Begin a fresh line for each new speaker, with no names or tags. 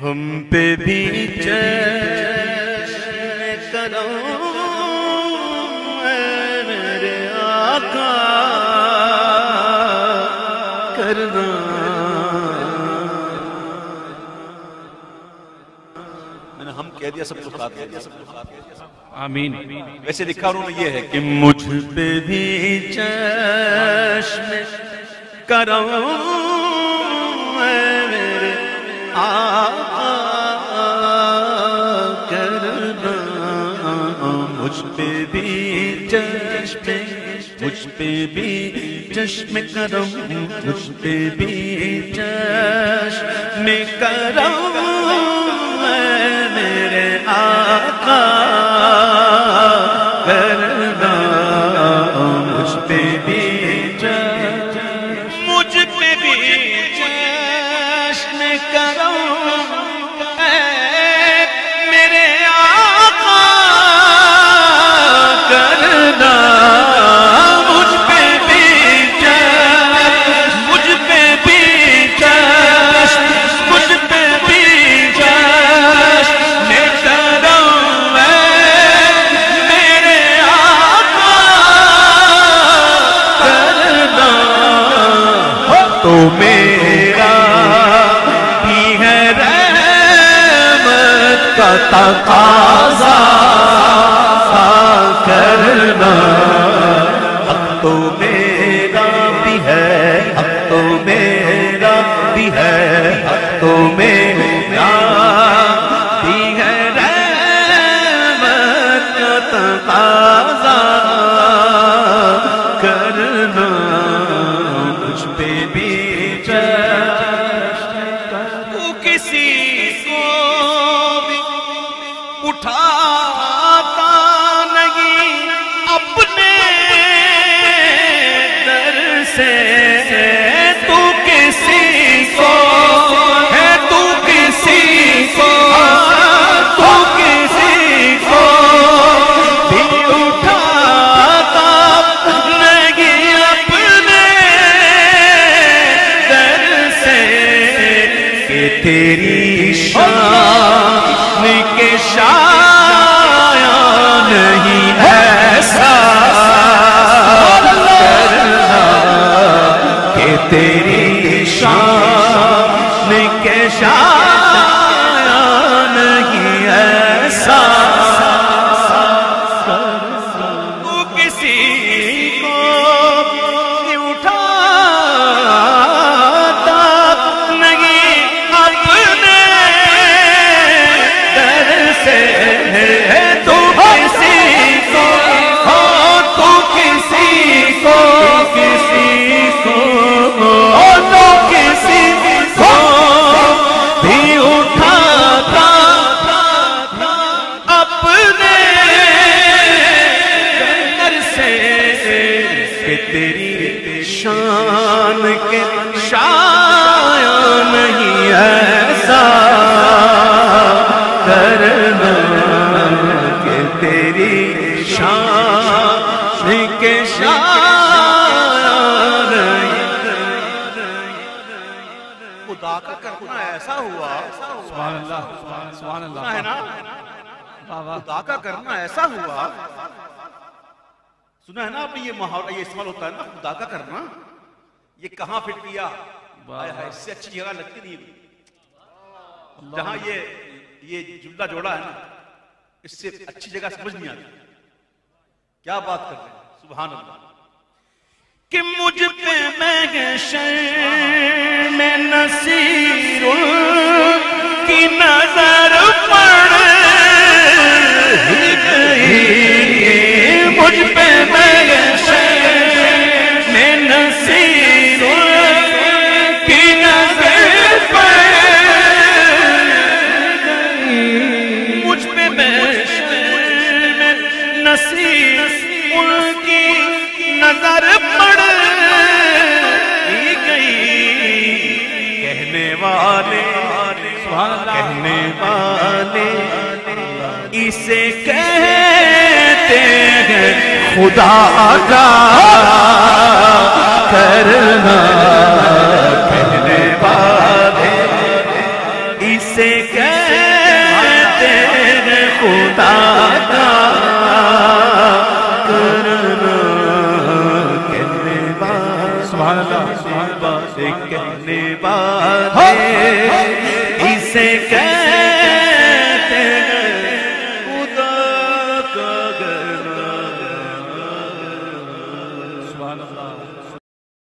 ہم پہ بھی چشم کرم اے میرے آقا کرنا۔ میں نے ہم کہہ دیا، سب کو ساتھ کہہ دیا، سب کو ساتھ کہہ دیا۔
آمین۔
ویسے لکھا انہوں نے یہ ہے کہ مجھ پہ بھی چشم کرم اے میرے آقا کرنا، مجھ پہ بھی چشم، مجھ پہ بھی چشم کرم، مجھ پہ بھی چشم کرم اے میرے آقا کرنا، مجھ پہ بھی مجھ پہ بھی چشم کرم اے میرے آقا کرنا، مجھ پہ بھی چشم، مجھ پہ بھی چشم، مجھ پہ بھی چشم کرم اے میرے آقا کرنا۔ تو میرا بھی ہے رحمت کا تقاضا کرنا، اب تو میرا بھی ہے، اب تو میرا بھی ہے، اب تو میرا بھی ہے رحمت کا تقاضا کرنا، مجھ پہ بھی تو کسی کو بھی اٹھاتا نہیں اپنے در سے، تو کسی کو ہے، تو کسی کو، تو کسی کو بھی اٹھاتا نہیں اپنے در سے، کہ تیری شان کے شایان نہیں ایسا کرنا، کہ تیری شان کے شایان نہیں ایسا کرنا، تو کسی کو اٹھاتا نہیں اپنے در سے، تو کسی کو، تو کسی کو، کسی کو، تو کسی کو بھی اٹھاتا اپنے در سے، کہ تیری شان کے شایان نہیں ایسا کرنا، کہ تیری شان کے شایان خدا کا کرنا ایسا ہوا،
سبحان اللہ، سبحان اللہ،
ہے نا، خدا کا کرنا ایسا ہوا۔ سنا ہے نا آپ نے یہ محاورہ، یہ استعمال ہوتا ہے نا، خدا کا کرنا، یہ کہاں فٹ کیا؟ اس سے اچھی جگہ لگتی نہیں، جہاں یہ جملہ جوڑا ہے نا، اس سے اچھی جگہ سمجھ نہیں آتی۔ کیا بات کر رہے ہیں، سبحان اللہ۔ کہ مجھ پہ محشر میں نصیر کی نظر پڑ ہی گئی، مجھ پہ محشر میں نصیر کی نظر پڑ گئی، مجھ پہ محشر میں نصیر کی نظر پڑ ہی گئی، کہنے والے
کہنے والے اسے کہتے ہیں خدا کا کرنا، کہنے والے اسے کہتے ہیں خدا کا کرنا، کہنے والے
سبحان اللہ سبحان اللہ
کہنے والے اسے کہتے